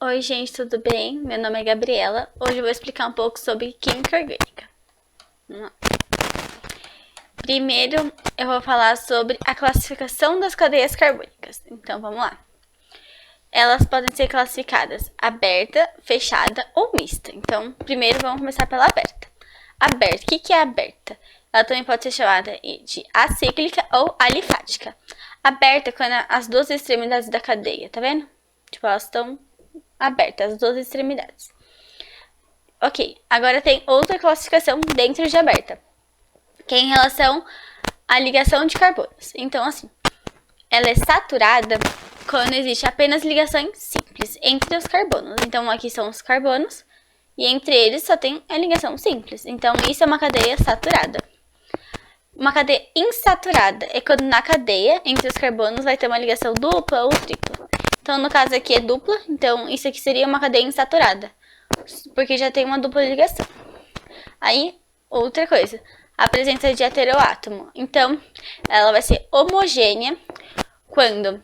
Oi, gente, tudo bem? Meu nome é Gabriela. Hoje eu vou explicar um pouco sobre química orgânica. Vamos lá. Primeiro, eu vou falar sobre a classificação das cadeias carbônicas. Então, vamos lá. Elas podem ser classificadas aberta, fechada ou mista. Então, primeiro vamos começar pela aberta. Aberta, o que é aberta? Ela também pode ser chamada de acíclica ou alifática. Aberta é quando as duas extremidades da cadeia, tá vendo? Tipo, elas estão abertas, as duas extremidades. Ok, agora tem outra classificação dentro de aberta, que é em relação à ligação de carbonos. Então, assim, ela é saturada quando existe apenas ligações simples entre os carbonos. Então, aqui são os carbonos e entre eles só tem a ligação simples. Então, isso é uma cadeia saturada. Uma cadeia insaturada é quando na cadeia, entre os carbonos, vai ter uma ligação dupla ou tripla. Então, no caso aqui é dupla, então isso aqui seria uma cadeia insaturada, porque já tem uma dupla ligação. Aí, outra coisa, a presença de heteroátomo. Então, ela vai ser homogênea quando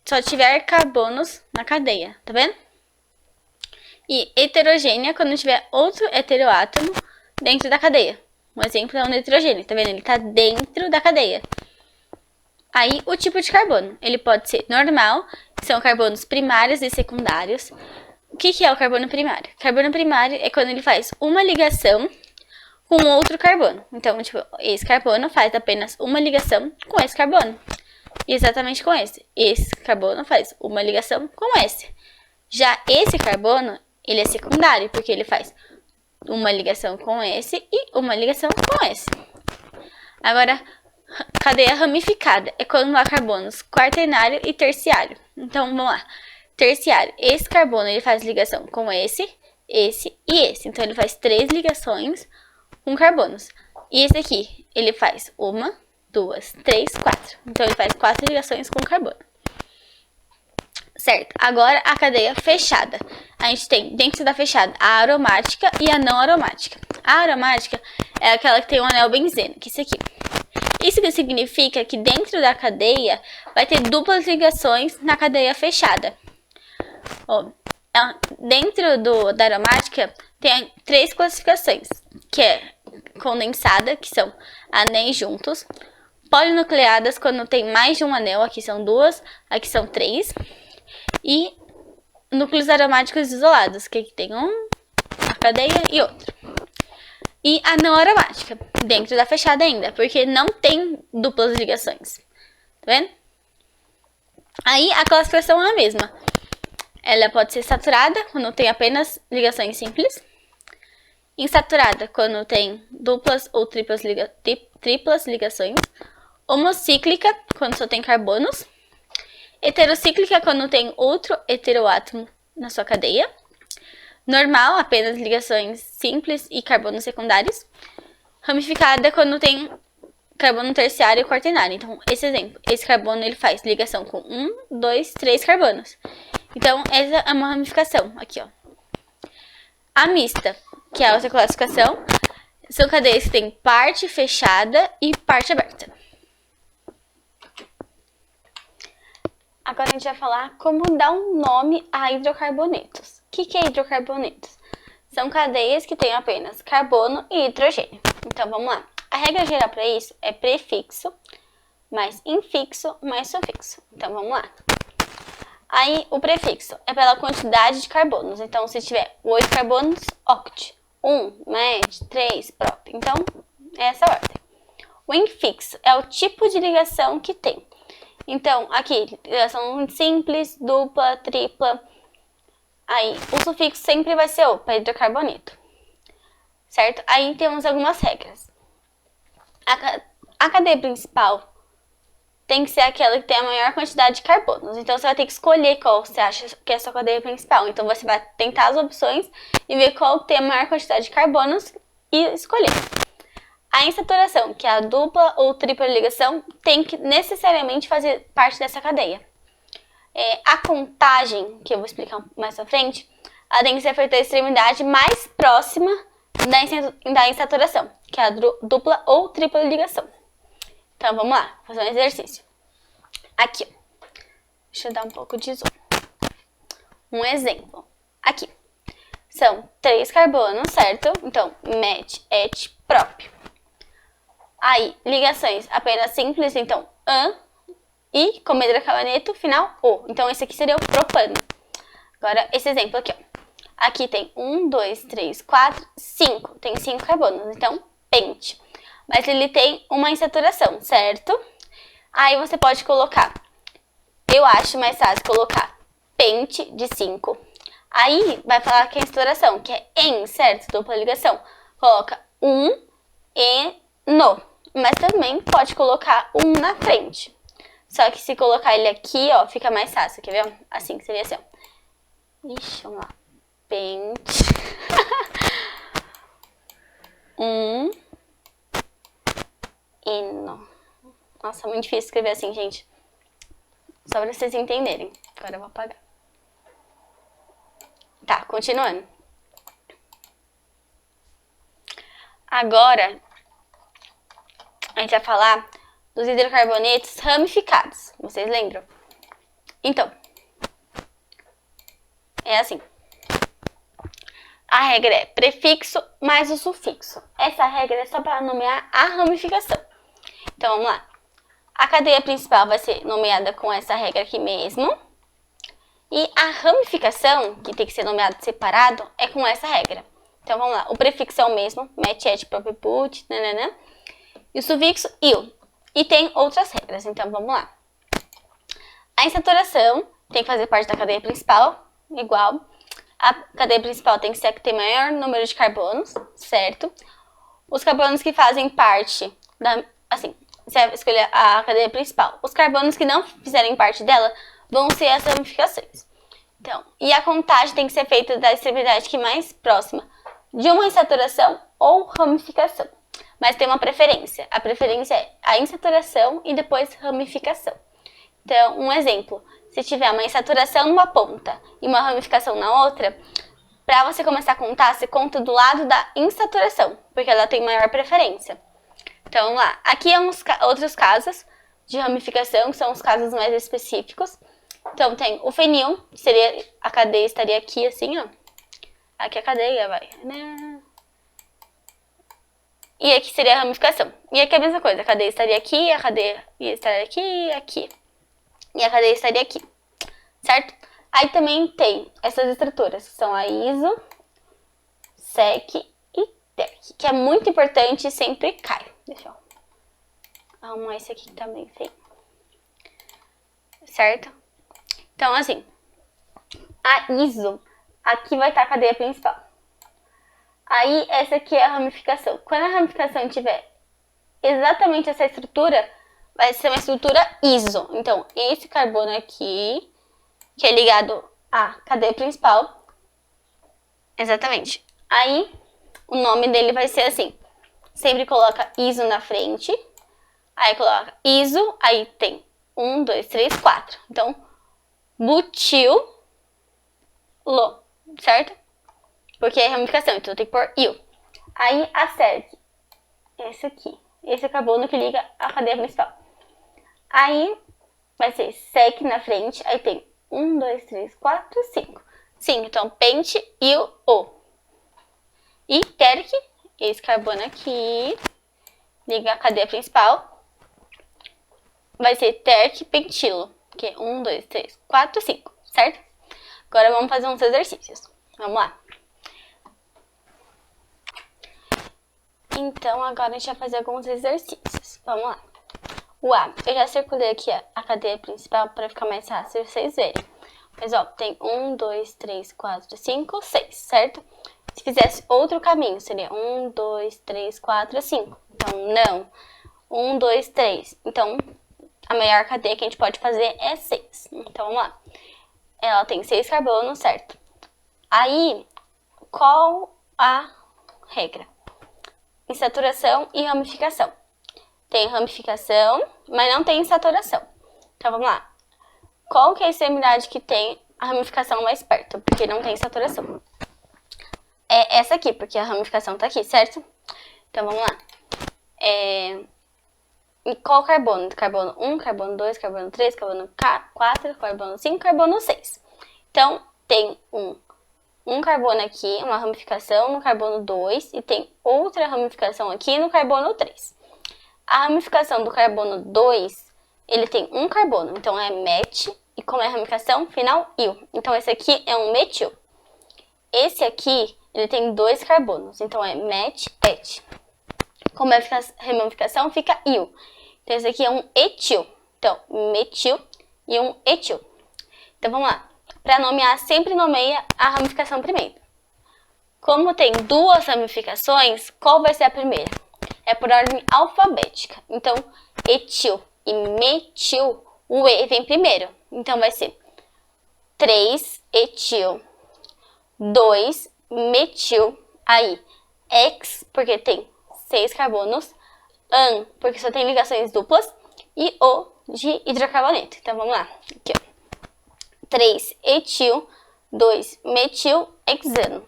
só tiver carbonos na cadeia, tá vendo? E heterogênea quando tiver outro heteroátomo dentro da cadeia. Um exemplo é o nitrogênio, tá vendo? Ele tá dentro da cadeia. Aí, o tipo de carbono. Ele pode ser normal, que são carbonos primários e secundários. O que é o carbono primário? Carbono primário é quando ele faz uma ligação com outro carbono. Então, tipo, esse carbono faz apenas uma ligação com esse carbono. E exatamente com esse. Esse carbono faz uma ligação com esse. Já esse carbono, ele é secundário, porque ele faz uma ligação com esse e uma ligação com esse. Agora, cadeia ramificada é quando há carbonos quaternário e terciário. Então, vamos lá. Terciário, esse carbono ele faz ligação com esse e esse. Então, ele faz 3 ligações com carbonos. E esse aqui, ele faz 1, 2, 3, 4. Então, ele faz 4 ligações com carbono. Certo, agora a cadeia fechada. A gente tem dentro da fechada a aromática e a não aromática. A aromática é aquela que tem um anel benzeno, que é isso aqui. Isso que significa que dentro da cadeia vai ter duplas ligações na cadeia fechada. Ó, dentro da aromática tem 3 classificações, que é condensada, que são anéis juntos, polinucleadas, quando tem mais de um anel, aqui são 2, aqui são 3, e núcleos aromáticos isolados, que aqui tem uma cadeia e outra. E a não aromática, dentro da fechada ainda, porque não tem duplas ligações. Tá vendo? Aí a classificação é a mesma. Ela pode ser saturada, quando tem apenas ligações simples. Insaturada, quando tem duplas ou triplas ligações. Homocíclica, quando só tem carbonos. Heterocíclica, quando tem outro heteroátomo na sua cadeia. Normal, apenas ligações simples e carbonos secundários. Ramificada, quando tem carbono terciário e quaternário. Então, esse exemplo, esse carbono ele faz ligação com 1, 2, 3 carbonos. Então, essa é uma ramificação, aqui ó. A mista, que é a outra classificação, são cadeias que têm parte fechada e parte aberta. Agora a gente vai falar como dar um nome a hidrocarbonetos. O que é hidrocarbonetos? São cadeias que têm apenas carbono e hidrogênio. Então vamos lá. A regra geral para isso é prefixo, mais infixo, mais sufixo. Então vamos lá. Aí o prefixo é pela quantidade de carbonos. Então se tiver 8 carbonos, oct. 1, med, 3, prop. Então é essa a ordem. O infixo é o tipo de ligação que tem. Então, aqui, ligação simples, dupla, tripla. Aí, o sufixo sempre vai ser o para hidrocarboneto. Certo? Aí temos algumas regras. A cadeia principal tem que ser aquela que tem a maior quantidade de carbonos. Então, você vai ter que escolher qual você acha que é a sua cadeia principal. Então, você vai tentar as opções e ver qual tem a maior quantidade de carbonos e escolher. A insaturação, que é a dupla ou tripla ligação, tem que necessariamente fazer parte dessa cadeia. A contagem, que eu vou explicar mais pra frente, ela tem que ser feita à extremidade mais próxima da insaturação, que é a dupla ou tripla ligação. Então vamos lá, fazer um exercício. Aqui, ó. Deixa eu dar um pouco de zoom. um exemplo. Aqui. São 3 carbonos, certo? Então, match, et, prop. Aí, ligações apenas simples, então, an, e, como hidracarboneto, final, o. Então, esse aqui seria o propano. Agora, esse exemplo aqui, ó. Aqui tem 1, 2, 3, 4, 5. Tem 5 carbonos, então, pente. Mas ele tem uma insaturação, certo? Aí você pode colocar, eu acho mais fácil colocar pente de 5. Aí vai falar que é insaturação, que é em, certo? Dupla ligação. Coloca e no. Mas também pode colocar na frente. Só que se colocar ele aqui, ó, fica mais fácil, quer ver? Assim, seria assim, ó. Ixi, vamos lá. Pente. Ino. Nossa, muito difícil escrever assim, gente. Só pra vocês entenderem. Agora eu vou apagar. Tá, continuando. Agora, a gente vai falar dos hidrocarbonetos ramificados. Vocês lembram? Então, é assim. A regra é prefixo mais o sufixo. Essa regra é só para nomear a ramificação. Então, vamos lá. A cadeia principal vai ser nomeada com essa regra aqui mesmo. E a ramificação, que tem que ser nomeada separado, é com essa regra. Então, vamos lá. O prefixo é o mesmo. Met, et, prop, put, nananã. E o sufixo, il. E tem outras regras. Então, vamos lá. A insaturação tem que fazer parte da cadeia principal, igual. A cadeia principal tem que ser a que tem maior número de carbonos, certo? Os carbonos que fazem parte da... Assim, você vai escolher a cadeia principal. Os carbonos que não fizerem parte dela vão ser as ramificações. Então, e a contagem tem que ser feita da extremidade que mais próxima de uma insaturação ou ramificação. Mas tem uma preferência. A preferência é a insaturação e depois ramificação. Então, um exemplo. Se tiver uma insaturação numa ponta e uma ramificação na outra, para você começar a contar, você conta do lado da insaturação, porque ela tem maior preferência. Então, vamos lá. Aqui é outros casos de ramificação, que são os casos mais específicos. Então, tem o fenil, que seria, a cadeia estaria aqui assim, ó. Aqui a cadeia vai, né? E aqui seria a ramificação. E aqui é a mesma coisa, a cadeia estaria aqui, a cadeia ia estar aqui e aqui. E a cadeia estaria aqui, certo? Aí também tem essas estruturas, que são a iso, sec e terc, que é muito importante e sempre cai. Deixa eu arrumar esse aqui que tá bem feio. Certo? Então, assim, a iso, aqui vai estar a cadeia principal. Aí, essa aqui é a ramificação. Quando a ramificação tiver exatamente essa estrutura, vai ser uma estrutura iso. Então, esse carbono aqui, que é ligado à cadeia principal, exatamente. Aí, o nome dele vai ser assim. Sempre coloca iso na frente. Aí, coloca iso, aí tem 1, 2, 3, 4. Então, butilo, certo? Porque é ramificação, então tem que pôr il. Aí, a cerc, esse aqui. Esse é o carbono que liga à cadeia principal. Aí, vai ser sec na frente. Aí tem 1, 2, 3, 4, 5. 5, então, pente, il, o. E terc, esse carbono aqui, liga à cadeia principal. Vai ser terc, pentilo. Que é 1, 2, 3, 4, 5, certo? Agora vamos fazer uns exercícios. Vamos lá. Então, agora a gente vai fazer alguns exercícios. Vamos lá. O A, eu já circulei aqui a cadeia principal para ficar mais fácil vocês verem. Mas, ó, tem 1, 2, 3, 4, 5, 6, certo? Se fizesse outro caminho, seria 1, 2, 3, 4, 5. Então, não. 1, 2, 3. Então, a maior cadeia que a gente pode fazer é 6. Então, vamos lá. Ela tem 6 carbonos, certo? Aí, qual a regra? Insaturação e ramificação. Tem ramificação, mas não tem insaturação. Então, vamos lá. Qual que é a extremidade que tem a ramificação mais perto? Porque não tem saturação. É essa aqui, porque a ramificação tá aqui, certo? Então, vamos lá. E qual carbono? Carbono 1, carbono 2, carbono 3, carbono 4, carbono 5, carbono 6. Então, tem um carbono aqui, uma ramificação no carbono 2 e tem outra ramificação aqui no carbono 3. A ramificação do carbono 2, ele tem um carbono, então é met, e como é a ramificação, final, il. Então esse aqui é um metil. Esse aqui, ele tem 2 carbonos, então é met, et. Como é a ramificação, fica il. Então esse aqui é um etil. Então, metil e um etil. Então vamos lá. Para nomear, sempre nomeia a ramificação primeiro. Como tem 2 ramificações, qual vai ser a primeira? É por ordem alfabética. Então, etil e metil, o E vem primeiro. Então, vai ser 3 etil, 2 metil, aí, X, porque tem 6 carbonos, an, porque só tem ligações duplas, e O de hidrocarboneto. Então, vamos lá. Aqui, ó. 3 etil, 2 metil, hexano.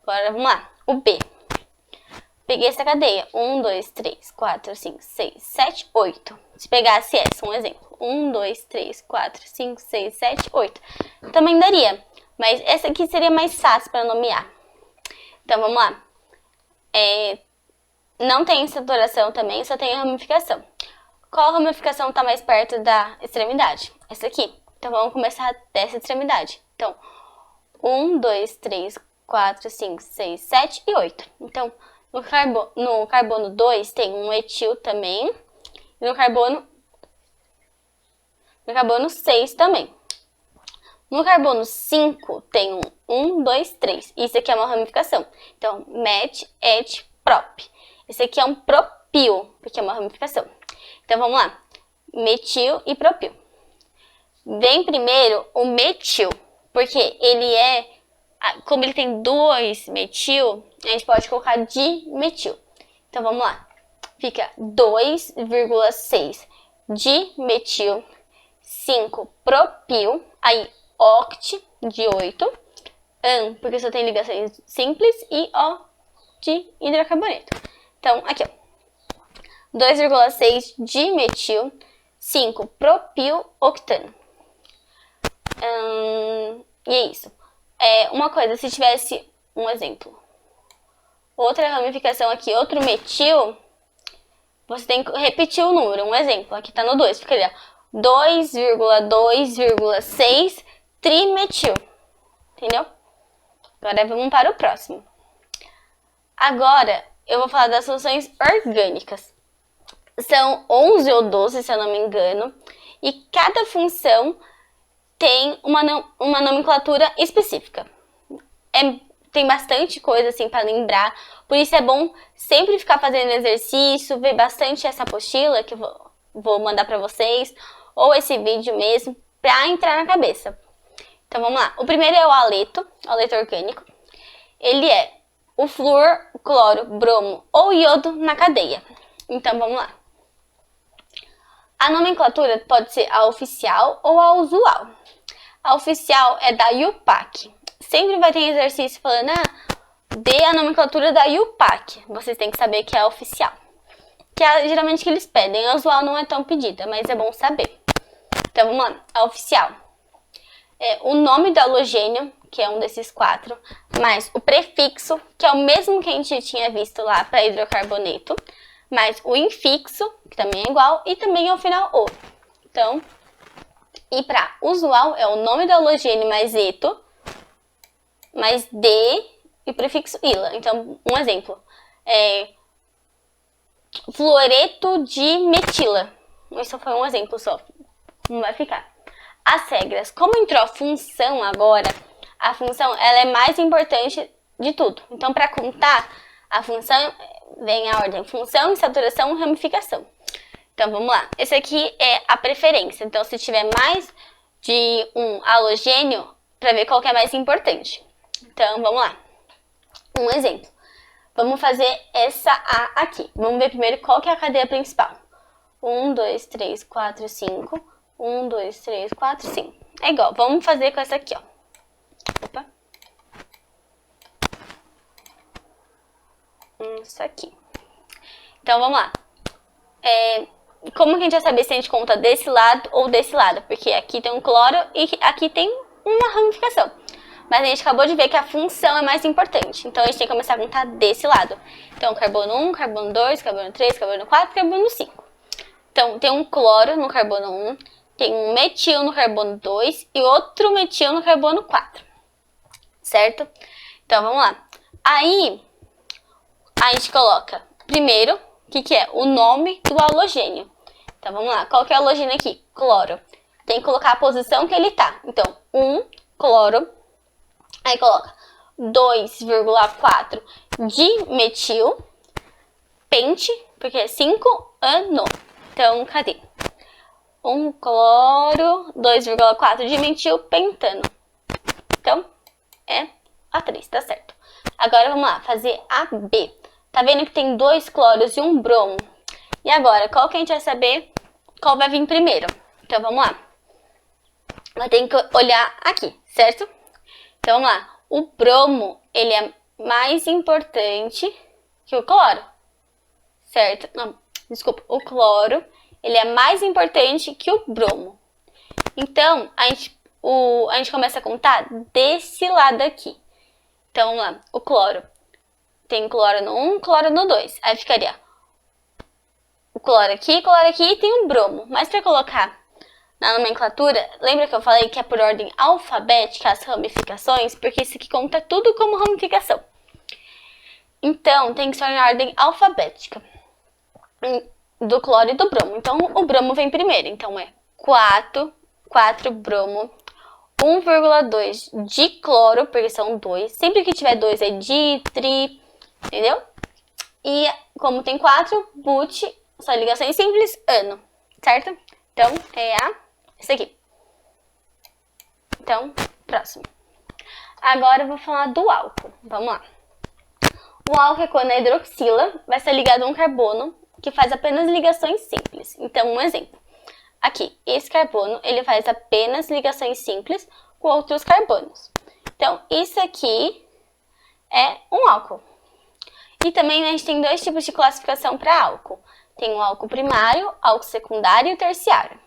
Agora, vamos lá. O B. Peguei essa cadeia. 1, 2, 3, 4, 5, 6, 7, 8. Se pegasse essa, um exemplo. 1, 2, 3, 4, 5, 6, 7, 8. Também daria. Mas essa aqui seria mais fácil para nomear. Então, vamos lá. Não tem saturação também, só tem a ramificação. Qual ramificação está mais perto da extremidade? Essa aqui. Então, vamos começar dessa extremidade. Então, 1, 2, 3, 4, 5, 6, 7 e 8. Então, no carbono 2 tem um etil também. E no carbono 6 também. No carbono 5 tem um 1, 2, 3. Isso aqui é uma ramificação. Então, met, et, prop. Esse aqui é um propil, porque é uma ramificação. Então, vamos lá. Metil e propil. Vem primeiro o metil, porque ele como ele tem 2 metil, a gente pode colocar dimetil. Então, vamos lá. Fica 2,6 dimetil, 5 propil, aí oct de 8, an, porque só tem ligações simples, e O de hidrocarboneto. Então, aqui, ó. 2,6 dimetil, 5 propil octano. E é isso. Uma coisa, se tivesse um exemplo, outra ramificação aqui, outro metil, você tem que repetir o número. Um exemplo, aqui tá no 2, fica ali, ó, 2,2,6 trimetil. Entendeu? Agora vamos para o próximo. Agora eu vou falar das soluções orgânicas. São 11 ou 12, se eu não me engano, e cada função tem uma nomenclatura específica. Tem bastante coisa assim para lembrar, por isso é bom sempre ficar fazendo exercício, ver bastante essa apostila que eu vou mandar para vocês, ou esse vídeo mesmo, para entrar na cabeça. Então vamos lá. O primeiro é o haleto orgânico. Ele é o flúor, cloro, bromo ou iodo na cadeia. Então vamos lá. A nomenclatura pode ser a oficial ou a usual. A oficial é da IUPAC. Sempre vai ter exercício falando, dê a nomenclatura da IUPAC. Vocês têm que saber que é a oficial. Que é geralmente que eles pedem. A usual não é tão pedida, mas é bom saber. Então vamos lá. A oficial é o nome do halogênio, que é um desses 4, mais o prefixo, que é o mesmo que a gente tinha visto lá para hidrocarboneto, mais o infixo, que também é igual, e também ao final O. Então, e para usual é o nome do halogênio mais eto, mais D e o prefixo ila. Então, um exemplo, fluoreto de metila. Isso foi um exemplo só, não vai ficar. As regras, como entrou a função agora, a função ela é mais importante de tudo. Então, para contar, a função vem a ordem função, saturação, ramificação. Então, vamos lá. Esse aqui é a preferência. Então, se tiver mais de um halogênio, para ver qual que é mais importante. Então, vamos lá. Um exemplo. Vamos fazer essa A aqui. Vamos ver primeiro qual que é a cadeia principal. 1, 2, 3, 4, 5. 1, 2, 3, 4, 5. É igual. Vamos fazer com essa aqui, ó. Opa. Isso aqui. Então, vamos lá. Como que a gente vai saber se a gente conta desse lado ou desse lado? Porque aqui tem um cloro e aqui tem uma ramificação. Mas a gente acabou de ver que a função é mais importante. Então, a gente tem que começar a contar desse lado. Então, carbono 1, carbono 2, carbono 3, carbono 4, carbono 5. Então, tem um cloro no carbono 1, tem um metil no carbono 2 e outro metil no carbono 4. Certo? Então, vamos lá. Aí, a gente coloca, primeiro, o que é? O nome do halogênio. Então, vamos lá. Qual que é o halogênio aqui? Cloro. Tem que colocar a posição que ele tá. Então, 1 cloro. Aí coloca 2,4 de metil. Pente, porque é 5 ano. Então, cadê? 1 cloro, 2,4 de metil pentano. Então, é a 3, tá certo. Agora, vamos lá, fazer a B. Tá vendo que tem 2 cloros e um bromo? E agora, qual que a gente vai saber qual vai vir primeiro? Então, vamos lá. Vai ter que olhar aqui, certo? Então, vamos lá. O bromo, ele é mais importante que o cloro. Certo? Não, desculpa. O cloro, ele é mais importante que o bromo. Então, a gente começa a contar desse lado aqui. Então, vamos lá. O cloro. Tem cloro no 1, cloro no 2. Aí ficaria o cloro aqui e tem o bromo. Mas para colocar na nomenclatura, lembra que eu falei que é por ordem alfabética as ramificações? Porque isso aqui conta tudo como ramificação. Então, tem que ser em ordem alfabética do cloro e do bromo. Então, o bromo vem primeiro. Então, é 4 bromo, 1,2 de cloro, porque são 2. Sempre que tiver 2 é di, tri, entendeu? E como tem 4, but, só ligações simples, ano, certo? Então, é esse aqui. Então, próximo. Agora eu vou falar do álcool. Vamos lá. O álcool é quando a hidroxila vai ser ligado a um carbono que faz apenas ligações simples. Então, um exemplo. Aqui, esse carbono, ele faz apenas ligações simples com outros carbonos. Então, isso aqui é um álcool. E também a gente tem 2 tipos de classificação para álcool. Tem o álcool primário, álcool secundário e o terciário.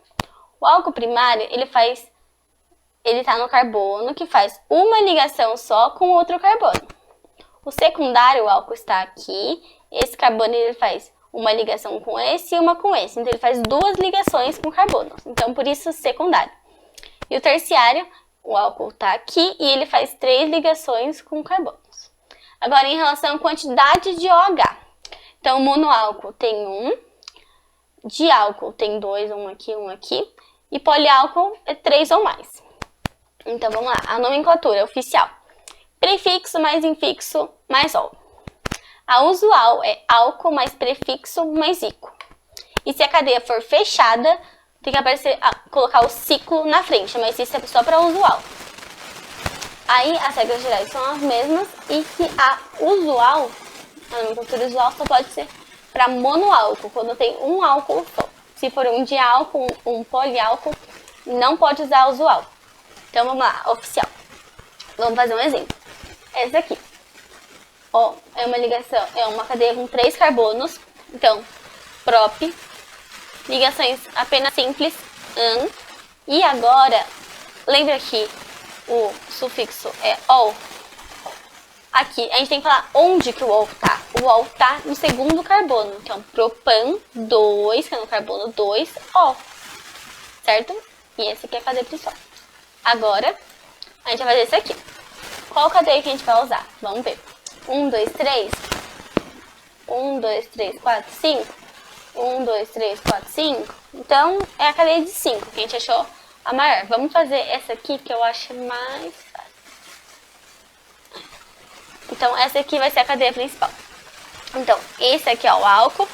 O álcool primário, ele tá no carbono que faz uma ligação só com outro carbono. O secundário, o álcool está aqui, esse carbono ele faz uma ligação com esse e uma com esse. Então, ele faz 2 ligações com carbonos. Então, por isso, secundário. E o terciário, o álcool está aqui e ele faz 3 ligações com carbonos. Agora, em relação à quantidade de OH. Então, o monoálcool tem 1, diálcool tem 2, um aqui. E poliálcool é 3 ou mais. Então, vamos lá. A nomenclatura oficial. Prefixo mais infixo mais ol. A usual é álcool mais prefixo mais ico. E se a cadeia for fechada, tem que colocar o ciclo na frente, mas isso é só para usual. Aí as regras gerais são as mesmas e que a usual, a nomenclatura usual só pode ser para monoálcool, quando tem um álcool só. Se for um diálcool, um poliálcool, não pode usar a usual. Então vamos lá, oficial. Vamos fazer um exemplo. Essa aqui. Ó, é uma ligação, é uma cadeia com 3 carbonos. Então, prop, ligações apenas simples, an. E agora, lembra que o sufixo é ol? Aqui, a gente tem que falar onde que o ol tá. O ol tá no segundo carbono. Então, propan 2, que é no carbono 2, ol. Certo? E esse aqui é a cadeia principal. Agora, a gente vai fazer isso aqui. Qual cadeia que a gente vai usar? Vamos ver. 1, 2, 3. 1, 2, 3, 4, 5. 1, 2, 3, 4, 5. Então, é a cadeia de 5 que a gente achou a maior. Vamos fazer essa aqui que eu acho mais fácil. Então, essa aqui vai ser a cadeia principal. Então, esse aqui é o álcool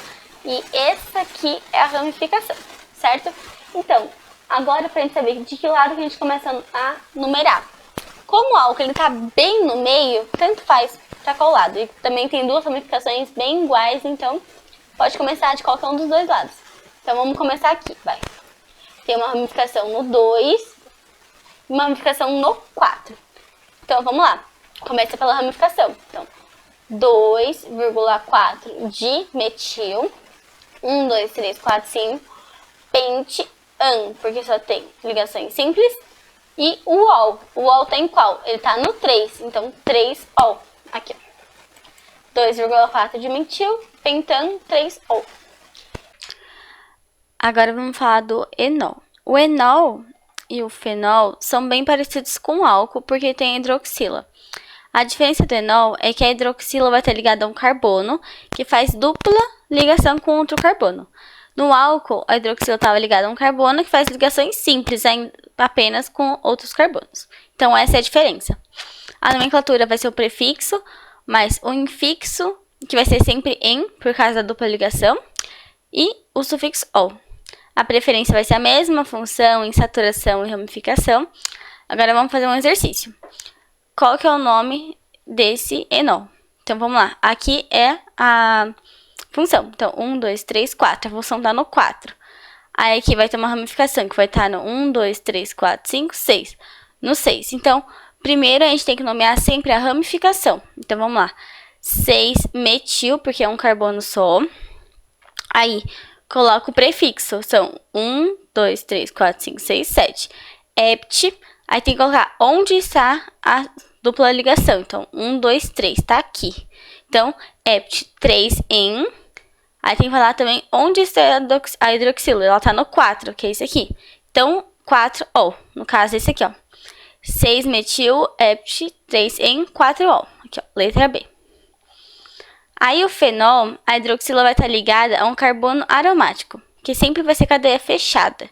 e essa aqui é a ramificação, certo? Então, agora pra gente saber de que lado que a gente começa a numerar. Como o álcool ele tá bem no meio, tanto faz pra qual lado. E também tem 2 ramificações bem iguais, então pode começar de qualquer um dos 2 lados. Então vamos começar aqui, vai. Tem uma ramificação no 2 e uma ramificação no 4. Então vamos lá. Começa pela ramificação. Então, 2,4 de metil. 1, 2, 3, 4, 5. Pente, an, porque só tem ligações simples. E o ol. O ol tá em qual? Ele tá no 3. Então, 3ol. Aqui, ó. 2,4 de metil, pentan, 3ol. Agora vamos falar do enol. O enol e o fenol são bem parecidos com o álcool, porque tem hidroxila. A diferença do enol é que a hidroxila vai estar ligada a um carbono, que faz dupla ligação com outro carbono. No álcool, a hidroxila estava ligada a um carbono que faz ligações simples, apenas com outros carbonos. Então, essa é a diferença. A nomenclatura vai ser o prefixo, mais o infixo, que vai ser sempre em, por causa da dupla ligação, e o sufixo ol. A preferência vai ser a mesma, função, insaturação e ramificação. Agora, vamos fazer um exercício. Qual que é o nome desse enol? Então, vamos lá. Aqui é a função. Então, 1, 2, 3, 4. A função está no 4. Aí, aqui vai ter uma ramificação, que vai estar no 1, 2, 3, 4, 5, 6. No 6. Então, primeiro a gente tem que nomear sempre a ramificação. Então, vamos lá. 6-metil, porque é um carbono só. Aí, coloco o prefixo. São 1, 2, 3, 4, 5, 6, 7. Hept. Aí, tem que colocar onde está a dupla ligação. Então, 1, 2, 3. Tá aqui. Então, hept 3 em... Aí tem que falar também onde está a hidroxila. Ela tá no 4, que é esse aqui. Então, 4ol. No caso, esse aqui, ó. 6-metil, hept 3 em 4ol. Aqui, ó. Letra B. Aí o fenol, a hidroxila vai estar ligada a um carbono aromático, que sempre vai ser cadeia fechada.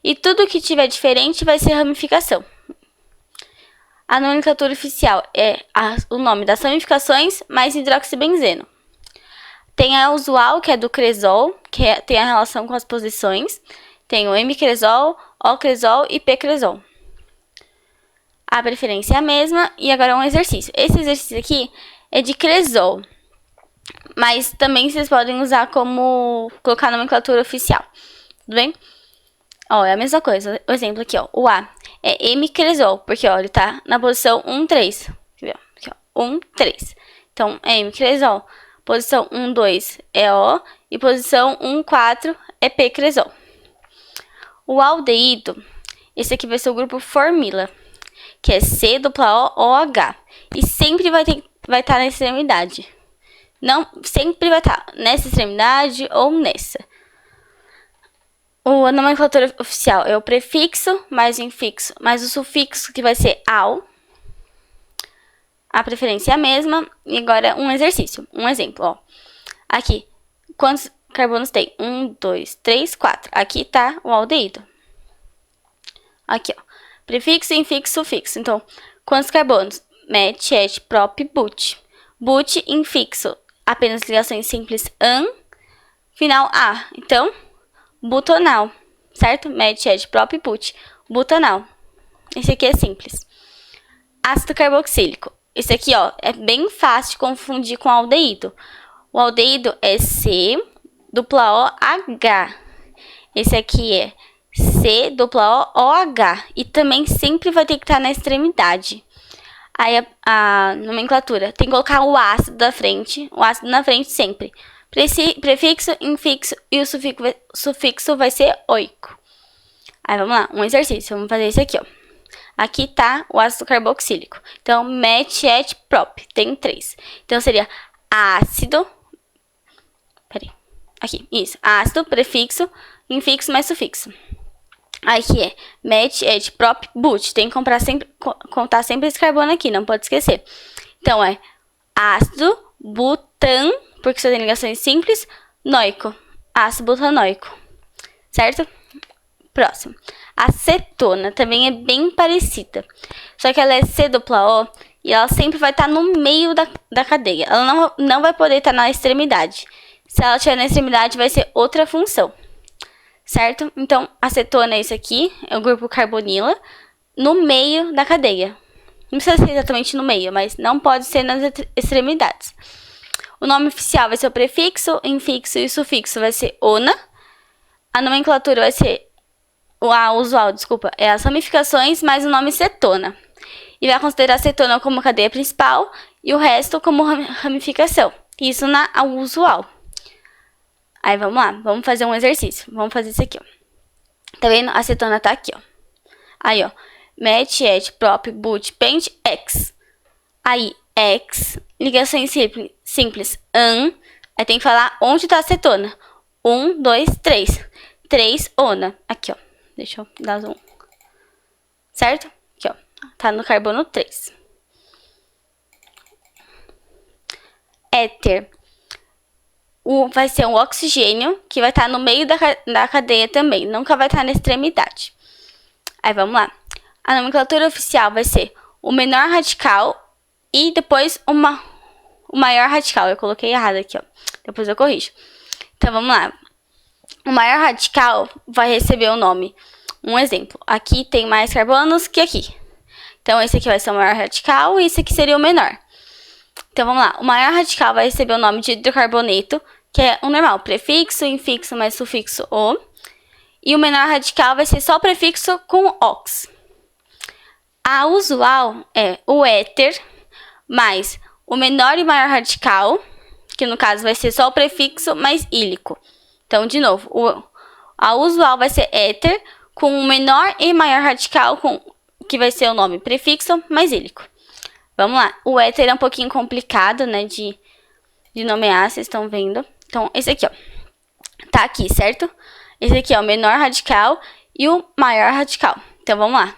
E tudo que tiver diferente vai ser ramificação. A nomenclatura oficial é o nome das ramificações mais hidroxibenzeno. Tem a usual, que é do cresol, que tem a relação com as posições. Tem o M-cresol, O-cresol e P-cresol. A preferência é a mesma. E agora um exercício. Esse exercício aqui é de cresol, mas também vocês podem usar como colocar a nomenclatura oficial. Tudo bem? Ó, é a mesma coisa. O exemplo aqui, ó. O A é M-cresol, porque, ó, ele tá na posição 1, 3. Aqui, ó. 1, 3. Então, é M-cresol. Posição 1, 2 é O. E posição 1, 4 é P-cresol. O aldeído, esse aqui vai ser o grupo formila, que é C-O-H. E sempre vai estar na extremidade. Não, sempre vai estar nessa extremidade ou nessa. A nomenclatura oficial é o prefixo mais o infixo mais o sufixo, que vai ser al. A preferência é a mesma. E agora um exercício. Um exemplo, ó. Aqui, quantos carbonos tem? 1, 2, 3, 4. Aqui tá o aldeído. Aqui, ó. Prefixo, infixo, sufixo. Então, quantos carbonos? Met, et, prop, but. But, infixo. Apenas ligações simples an. Final a. Então, butanal. Certo? Met, et, prop, but. Butanal. Esse aqui é simples. Ácido carboxílico. Esse aqui, ó, é bem fácil de confundir com aldeído. O aldeído é C-O-H. Esse aqui é C-O-O-H. E também sempre vai ter que estar na extremidade. Aí a nomenclatura tem que colocar o ácido da frente. O ácido na frente sempre. Prefixo, infixo e o sufixo vai ser oico. Aí vamos lá, um exercício. Vamos fazer esse aqui, ó. Aqui tá o ácido carboxílico. Então, met, et, prop. Tem 3. Então, seria ácido. Peraí. Aqui, isso. Ácido, prefixo, infixo mais sufixo. Aqui é met, et, prop, but. Tem que contar sempre esse carbono aqui, não pode esquecer. Então, é ácido, butan, porque só tem ligações simples, noico. Ácido butanoico. Certo? Próximo. A cetona também é bem parecida. Só que ela é C-O e ela sempre vai estar no meio da cadeia. Ela não vai poder estar na extremidade. Se ela estiver na extremidade, vai ser outra função. Certo? Então, a cetona é isso aqui. É o grupo carbonila no meio da cadeia. Não precisa ser exatamente no meio, mas não pode ser nas extremidades. O nome oficial vai ser o prefixo, infixo e o sufixo vai ser ona. A nomenclatura vai ser... A usual, desculpa, é as ramificações mais o nome cetona. E vai considerar a cetona como cadeia principal e o resto como ramificação. Isso na usual. Aí vamos lá, vamos fazer um exercício. Vamos fazer isso aqui, ó. Tá vendo? A cetona tá aqui, ó. Aí, ó. match, et, prop, but, pend, x. Aí, x, ligações simples, aí tem que falar onde tá a cetona. 1, 2, 3. 3, ona. Aqui, ó. Deixa eu dar zoom. Certo? Aqui, ó. Tá no carbono 3. Éter. Vai ser um oxigênio que vai estar no meio da cadeia também. Nunca vai estar na extremidade. Aí, vamos lá. A nomenclatura oficial vai ser o menor radical e depois o maior radical. Eu coloquei errado aqui, ó. Depois eu corrijo. Então, vamos lá. O maior radical vai receber o nome. Um exemplo. Aqui tem mais carbonos que aqui. Então, esse aqui vai ser o maior radical e esse aqui seria o menor. Então, vamos lá. O maior radical vai receber o nome de hidrocarboneto, que é o normal. Prefixo, infixo mais sufixo O. E o menor radical vai ser só o prefixo com ox. A usual é o éter mais o menor e maior radical, que no caso vai ser só o prefixo mais ílico. Então, de novo, a usual vai ser éter com o menor e maior radical, que vai ser o nome prefixo mais ílico. Vamos lá. O éter é um pouquinho complicado, né, de nomear, vocês estão vendo. Então, esse aqui, ó, tá aqui, certo? Esse aqui é o menor radical e o maior radical. Então, vamos lá.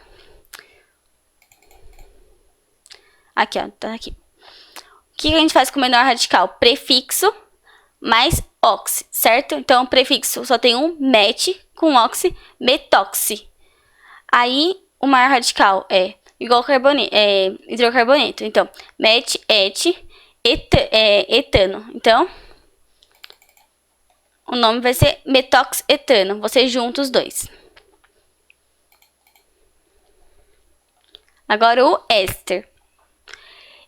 Aqui, ó, tá aqui. O que a gente faz com o menor radical? Prefixo mais oxi, certo? Então, o prefixo só tem um met com oxi, metoxi. Aí, o maior radical é igual hidrocarboneto. Então, met, et, etano. Então, o nome vai ser metoxetano. Você junta os dois. Agora, o éster.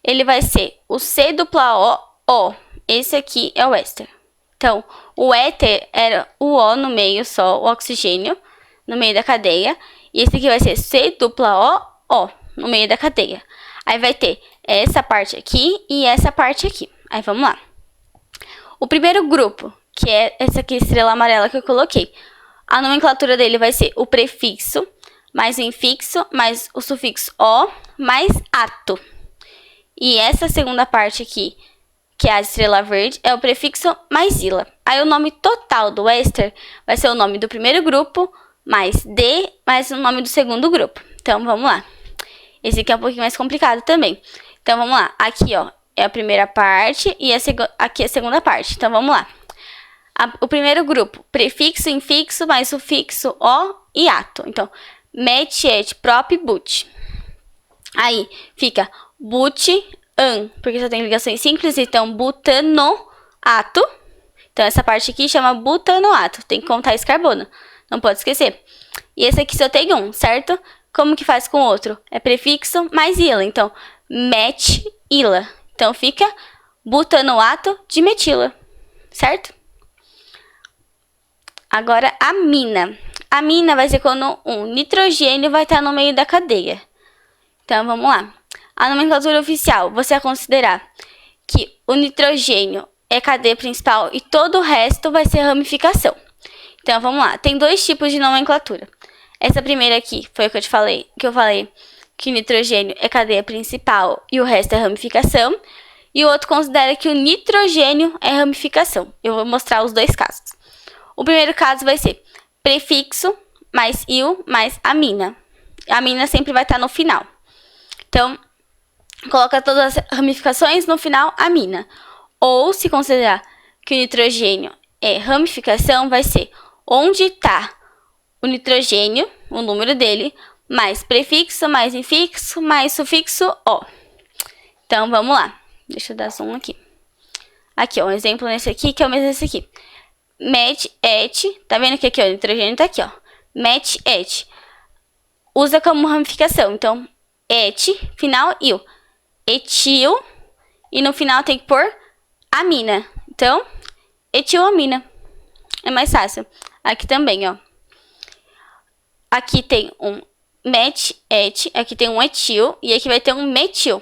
Ele vai ser o C dupla O. Esse aqui é o éster. Então, o éter era o O no meio só, o oxigênio, no meio da cadeia. E esse aqui vai ser C dupla O, no meio da cadeia. Aí vai ter essa parte aqui e essa parte aqui. Aí vamos lá. O primeiro grupo, que é essa aqui, estrela amarela que eu coloquei. A nomenclatura dele vai ser o prefixo, mais o infixo, mais o sufixo O, mais ato. E essa segunda parte aqui, que é a estrela verde, é o prefixo mais ila. Aí o nome total do éster vai ser o nome do primeiro grupo, mais D, mais o nome do segundo grupo. Então, vamos lá. Esse aqui é um pouquinho mais complicado também. Então, vamos lá. Aqui, ó, é a primeira parte e aqui é a segunda parte. Então, vamos lá. O primeiro grupo, prefixo, infixo, mais sufixo O e ato. Então, met, et, prop, but. Aí, fica but-an, porque só tem ligações simples, então butanoato. Então, essa parte aqui chama butanoato. Tem que contar esse carbono. Não pode esquecer. E esse aqui só tem um, certo? Como que faz com o outro? É prefixo mais ila. Então, met-ila. Então, fica butanoato de metila. Certo? Agora, a mina. A mina vai ser quando um nitrogênio vai estar no meio da cadeia. Então, vamos lá. A nomenclatura oficial, você vai considerar que o nitrogênio é cadeia principal e todo o resto vai ser ramificação. Então, vamos lá. Tem dois tipos de nomenclatura. Essa primeira aqui foi o que eu falei que o nitrogênio é cadeia principal e o resto é ramificação. E o outro considera que o nitrogênio é ramificação. Eu vou mostrar os dois casos. O primeiro caso vai ser prefixo mais il mais amina. A amina sempre vai estar no final. Então, coloca todas as ramificações no final, amina. Ou, se considerar que o nitrogênio é ramificação, vai ser onde está o nitrogênio, o número dele, mais prefixo, mais infixo, mais sufixo O. Então, vamos lá. Deixa eu dar zoom aqui. Aqui, ó, um exemplo nesse aqui, que é o mesmo desse aqui. Met, et, tá vendo que aqui, ó, o nitrogênio tá aqui, ó. Met, et. Usa como ramificação, então, et, final, il. Etil, e no final tem que pôr amina. Então, etilamina. É mais fácil. Aqui também, ó. Aqui tem um met, et, aqui tem um etil, e aqui vai ter um metil.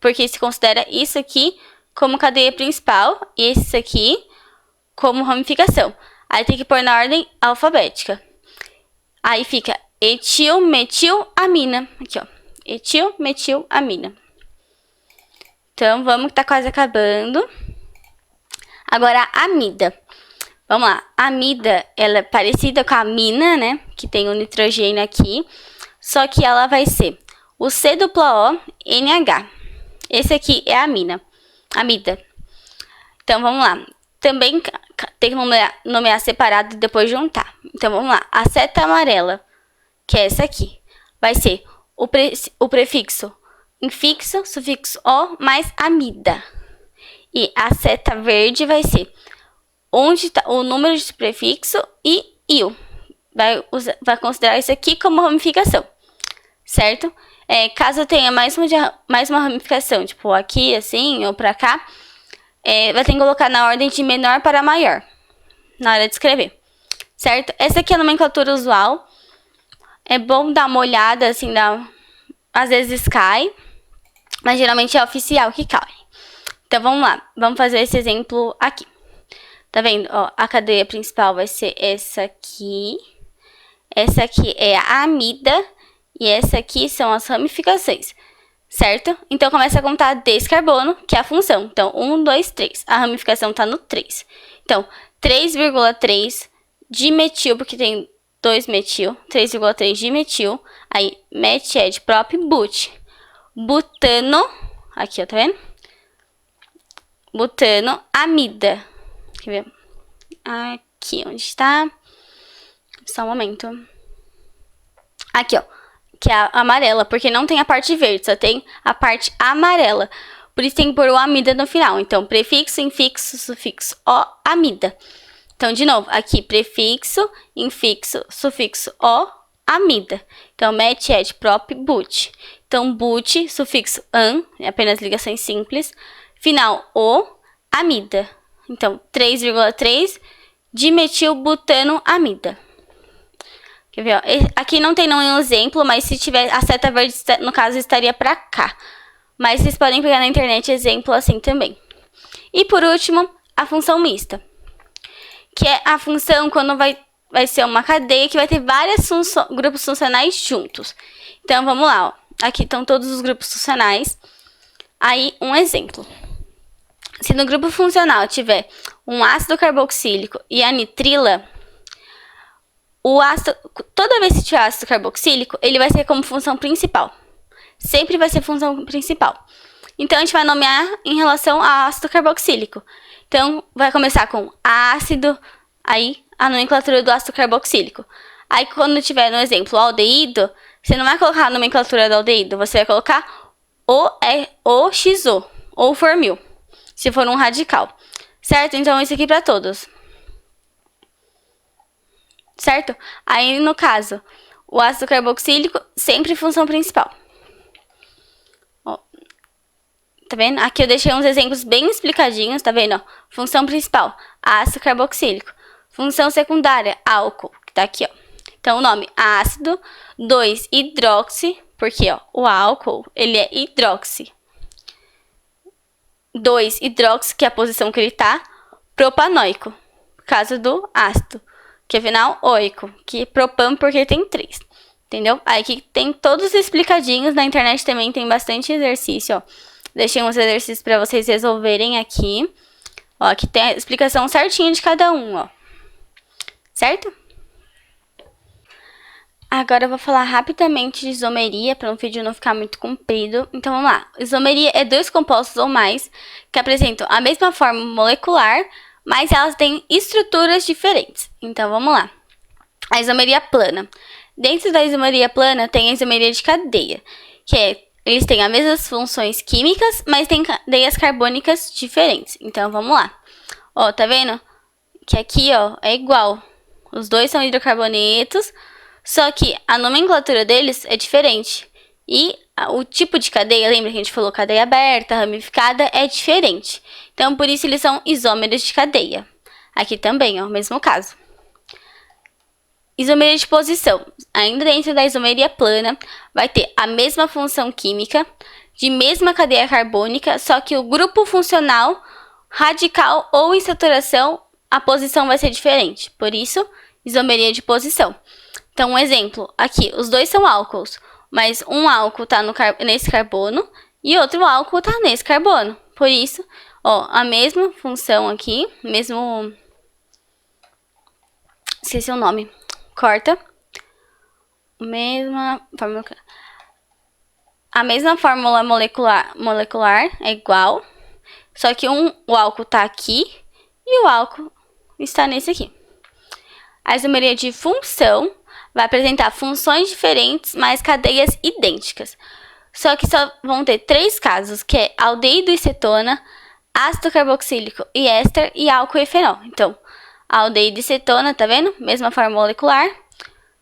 Porque se considera isso aqui como cadeia principal, e esse aqui como ramificação. Aí tem que pôr na ordem alfabética. Aí fica etilmetilamina. Aqui, ó. Etilmetilamina. Então, vamos que tá quase acabando. Agora, a amida. Vamos lá. A amida, ela é parecida com a amina, né? Que tem o nitrogênio aqui. Só que ela vai ser o C-O-NH. Esse aqui é a amida. Então, vamos lá. Também tem que nomear separado e depois juntar. Então, vamos lá. A seta amarela, que é essa aqui, vai ser o prefixo infixo, sufixo O, mais amida. E a seta verde vai ser onde tá o número de prefixo e IU. Vai considerar isso aqui como ramificação, certo? Caso tenha mais uma ramificação, tipo aqui, assim, ou pra cá, vai ter que colocar na ordem de menor para maior, na hora de escrever, certo? Essa aqui é a nomenclatura usual. É bom dar uma olhada, assim, às vezes cai, mas geralmente é oficial que cai. Então, vamos lá. Vamos fazer esse exemplo aqui. Tá vendo? Ó, a cadeia principal vai ser essa aqui. Essa aqui é a amida. E essa aqui são as ramificações. Certo? Então, começa a contar descarbono, que é a função. Então, 1, 2, 3. A ramificação tá no 3. Então, 3,3 de metil, porque tem 2 metil. 3,3 de metil. Aí, met é de prop, but. Butano. Aqui, ó, tá vendo? Butano, amida. Quer ver? Aqui, onde está? Só um momento. Aqui, ó. Que é a amarela, porque não tem a parte verde, só tem a parte amarela. Por isso tem que pôr o amida no final. Então, prefixo, infixo, sufixo, O, amida. Então, de novo, aqui, prefixo, infixo, sufixo, O, amida. Então, met é de prop, but. Então, but, sufixo, an, é apenas ligações simples. Final, O, amida. Então, 3,3 dimetilbutanoamida. Quer ver, ó? Aqui não tem nenhum exemplo, mas se tiver, a seta verde, no caso, estaria para cá. Mas vocês podem pegar na internet exemplo assim também. E por último, a função mista. Que é a função quando vai ser uma cadeia que vai ter vários grupos funcionais juntos. Então, vamos lá, ó. Aqui estão todos os grupos funcionais. Aí, um exemplo. Se no grupo funcional tiver um ácido carboxílico e a nitrila, toda vez que tiver ácido carboxílico, ele vai ser como função principal. Sempre vai ser função principal. Então, a gente vai nomear em relação ao ácido carboxílico. Então, vai começar com ácido, aí a nomenclatura do ácido carboxílico. Aí, quando tiver no exemplo o aldeído, você não vai colocar a nomenclatura do aldeído, você vai colocar OXO, ou formil, se for um radical. Certo? Então, isso aqui para todos. Certo? Aí, no caso, o ácido carboxílico, sempre função principal. Ó, tá vendo? Aqui eu deixei uns exemplos bem explicadinhos, tá vendo? Ó, função principal, ácido carboxílico. Função secundária, álcool, que tá aqui, ó. Então, o nome, ácido, 2-hidroxi, porque, ó, o álcool, ele é hidroxi. 2-hidroxi, que é a posição que ele tá, propanoico, por causa do ácido. Que é final oico, que é propan porque tem 3, entendeu? Aí aqui tem todos explicadinhos, na internet também tem bastante exercício, ó. Deixei uns exercícios para vocês resolverem aqui. Ó, aqui tem a explicação certinha de cada um, ó. Certo? Agora eu vou falar rapidamente de isomeria, para o vídeo não ficar muito comprido. Então, vamos lá. Isomeria é 2 compostos ou mais que apresentam a mesma forma molecular, mas elas têm estruturas diferentes. Então, vamos lá. A isomeria plana. Dentro da isomeria plana tem a isomeria de cadeia, que é, eles têm as mesmas funções químicas, mas têm cadeias carbônicas diferentes. Então, vamos lá. Ó, tá vendo? Que aqui, ó, é igual. Os dois são hidrocarbonetos, só que a nomenclatura deles é diferente. E o tipo de cadeia, lembra que a gente falou cadeia aberta, ramificada, é diferente. Então, por isso, eles são isômeros de cadeia. Aqui também, ó, mesmo caso. Isomeria de posição. Ainda dentro da isomeria plana, vai ter a mesma função química, de mesma cadeia carbônica, só que o grupo funcional, radical ou em saturação, a posição vai ser diferente. Por isso, isomeria de posição. Então, um exemplo, aqui, os dois são álcools, mas um álcool tá nesse carbono e outro álcool tá nesse carbono. Por isso, ó, a mesma função aqui, mesmo... Esqueci o nome. Corta. A mesma fórmula molecular é igual, só que o álcool tá aqui e o álcool está nesse aqui. A isomeria de função vai apresentar funções diferentes, mas cadeias idênticas. Só que só vão ter 3 casos, que é aldeído e cetona, ácido carboxílico e éster e álcool e fenol. Então, aldeído e cetona, tá vendo? Mesma fórmula molecular,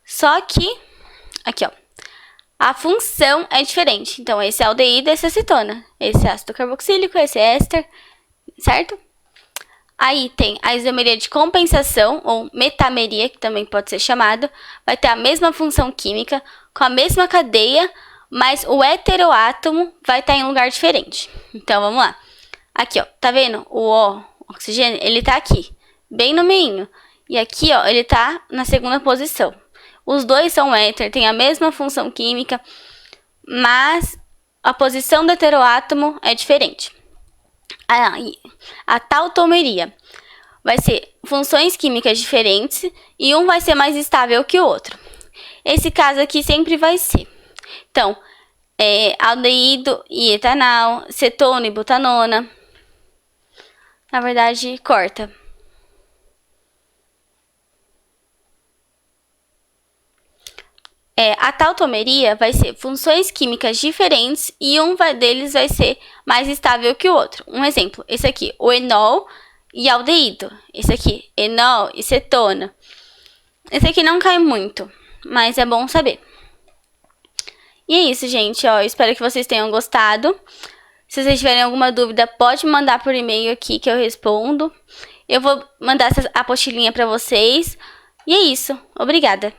só que, aqui ó, a função é diferente. Então, esse é aldeído, esse é cetona, esse é ácido carboxílico, esse é éster, certo? Aí tem a isomeria de compensação, ou metameria, que também pode ser chamado. Vai ter a mesma função química, com a mesma cadeia, mas o heteroátomo vai estar em lugar diferente. Então, vamos lá. Aqui, ó, tá vendo? O oxigênio, ele tá aqui, bem no meio. E aqui, ó, ele tá na segunda posição. Os dois são éter, tem a mesma função química, mas a posição do heteroátomo é diferente. A tautomeria vai ser funções químicas diferentes e um vai ser mais estável que o outro. Esse caso aqui sempre vai ser. Então, aldeído e etanol, cetona e butanona. Na verdade, corta. A tautomeria vai ser funções químicas diferentes e um deles vai ser mais estável que o outro. Um exemplo, esse aqui, o enol e aldeído. Esse aqui, enol e cetona. Esse aqui não cai muito, mas é bom saber. E é isso, gente. Ó, espero que vocês tenham gostado. Se vocês tiverem alguma dúvida, pode me mandar por e-mail aqui que eu respondo. Eu vou mandar essa apostilinha para vocês. E é isso. Obrigada.